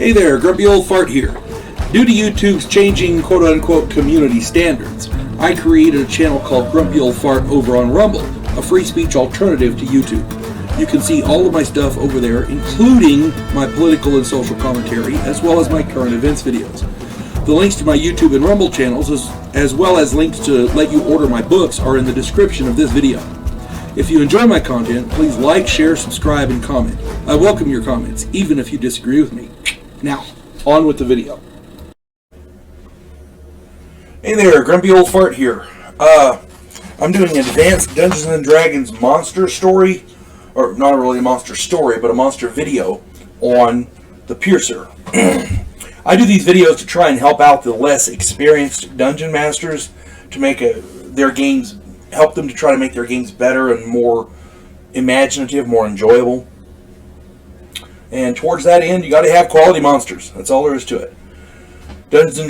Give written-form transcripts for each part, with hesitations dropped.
Hey there, Grumpy Old Fart here. Due to YouTube's changing quote-unquote community standards, I created a channel called Grumpy Old Fart over on Rumble, a free speech alternative to YouTube. You can see all of my stuff over there, including my political and social commentary, as well as my current events videos. The links to my YouTube and Rumble channels, as well as links to let you order my books, are in the description of this video. If you enjoy my content, please like, share, subscribe, and comment. I welcome your comments, even if you disagree with me. Now, on with the video. Hey there, Grumpy Old Fart here. I'm doing an advanced Dungeons & Dragons monster story, or not really a monster story, but a monster video on the Piercer. I do these videos to try and help out the less experienced dungeon masters to make their games, help them to try to make their games better and more imaginative, more enjoyable. And towards that end, you got to have quality monsters. That's all there is to it. Dungeons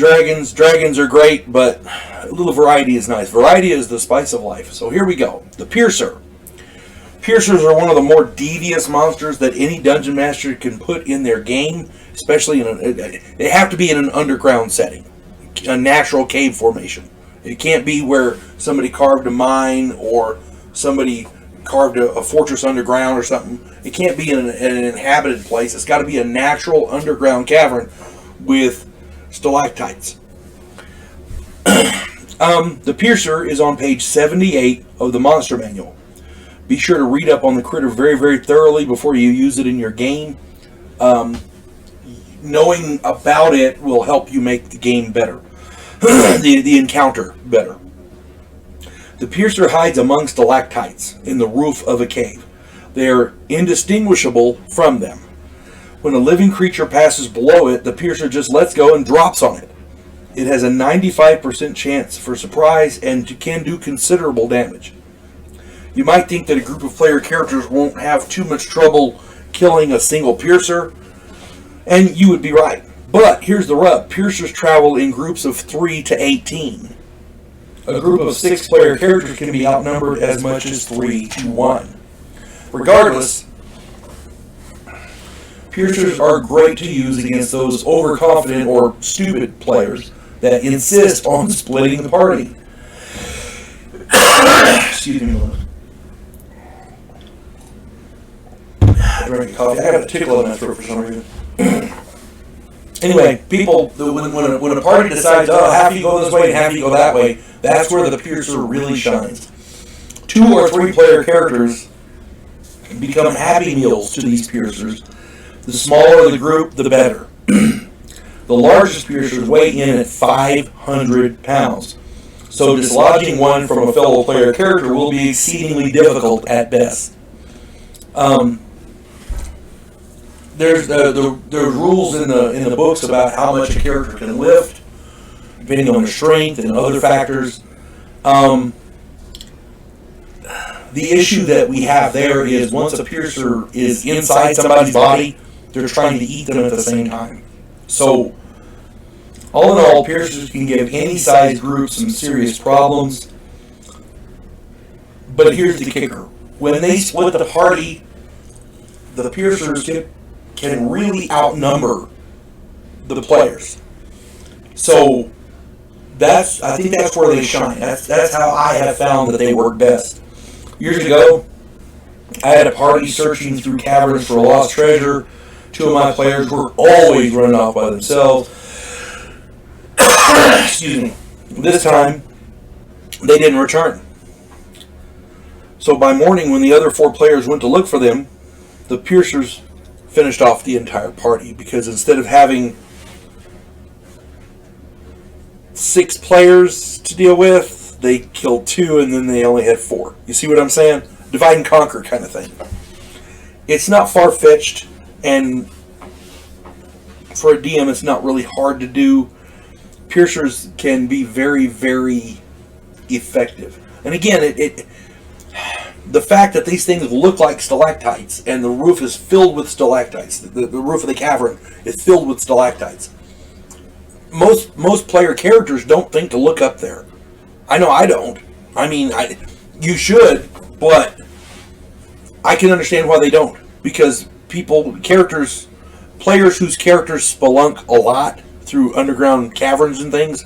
& Dragons are great, but a little variety is nice. Variety is the spice of life. So here we go. The Piercer. Piercers are one of the more devious monsters that any dungeon master can put in their game, especially they have to be in an underground setting, a natural cave formation. It can't be where somebody carved a mine or somebody carved a fortress underground or something. It can't be in an inhabited place. It's got to be a natural underground cavern with stalactites. The Piercer is on page 78 of the Monster Manual. Be sure to read up on the critter very, very thoroughly before you use it in your game. Knowing about it will help you make the game better, the encounter better. The Piercer hides among stalactites in the roof of a cave. They are indistinguishable from them. When a living creature passes below it, the Piercer just lets go and drops on it. It has a 95% chance for surprise and can do considerable damage. You might think that a group of player characters won't have too much trouble killing a single Piercer, and you would be right. But here's the rub. Piercers travel in groups of 3 to 18. A group of 6 player characters can be outnumbered as much as 3 to 1. Regardless, Piercers are great to use against those overconfident or stupid players that insist on splitting the party. Excuse me a moment. I drank coffee. I got a tickle in my throat for some reason. Anyway, people, when a party decides, oh, half you go this way and half you go that way, that's where the Piercer really shines. 2 or 3 player characters become happy meals to these Piercers. The smaller the group, the better. The largest Piercers weigh in at 500 pounds. So dislodging one from a fellow player character will be exceedingly difficult at best. There's rules in the books about how much a character can lift, depending on their strength and other factors. The issue that we have there is once a Piercer is inside somebody's body, they're trying to eat them at the same time. So, all in all, Piercers can give any size group some serious problems. But here's the kicker. When they split the party, the Piercers can really outnumber the players. So, I think that's where they shine. That's how I have found that they work best. Years ago, I had a party searching through caverns for a lost treasure. 2 of my players were always running off by themselves. Excuse me. This time, they didn't return. So by morning, when the other 4 players went to look for them, the Piercers finished off the entire party, because instead of having 6 players to deal with, they killed 2 and then they only had 4. You see what I'm saying? Divide and conquer kind of thing. It's not far-fetched, and for a DM it's not really hard to do. Piercers can be very, very effective. And again, the fact that these things look like stalactites and the roof is filled with stalactites, the roof of the cavern is filled with stalactites. Most player characters don't think to look up there. I know I don't. I mean, you should, but I can understand why they don't. Because characters players whose characters spelunk a lot through underground caverns and things,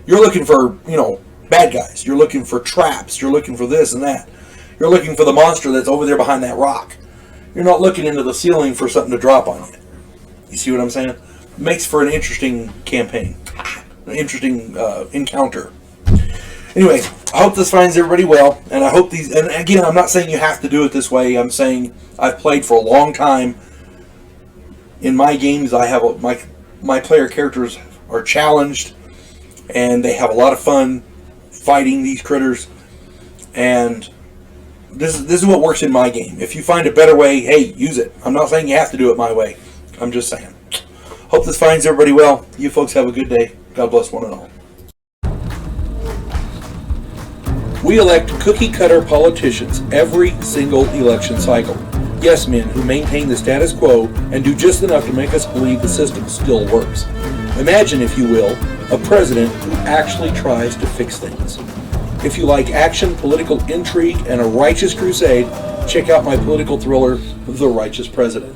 you're looking for, bad guys. You're looking for traps. You're looking for this and that. You're looking for the monster that's over there behind that rock. You're not looking into the ceiling for something to drop on you. You see what I'm saying? It makes for an interesting campaign. An interesting encounter. Anyway, I hope this finds everybody well, and I hope these, and again, I'm not saying you have to do it this way. I'm saying I've played for a long time. In my games, I have my player characters are challenged, and they have a lot of fun fighting these critters, and this is what works in my game. If you find a better way, hey, use it. I'm not saying you have to do it my way. I'm just saying. Hope this finds everybody well. You folks have a good day. God bless one and all. We elect cookie-cutter politicians every single election cycle. Yes men who maintain the status quo and do just enough to make us believe the system still works. Imagine, if you will, a president who actually tries to fix things. If you like action, political intrigue, and a righteous crusade, check out my political thriller, The Righteous President.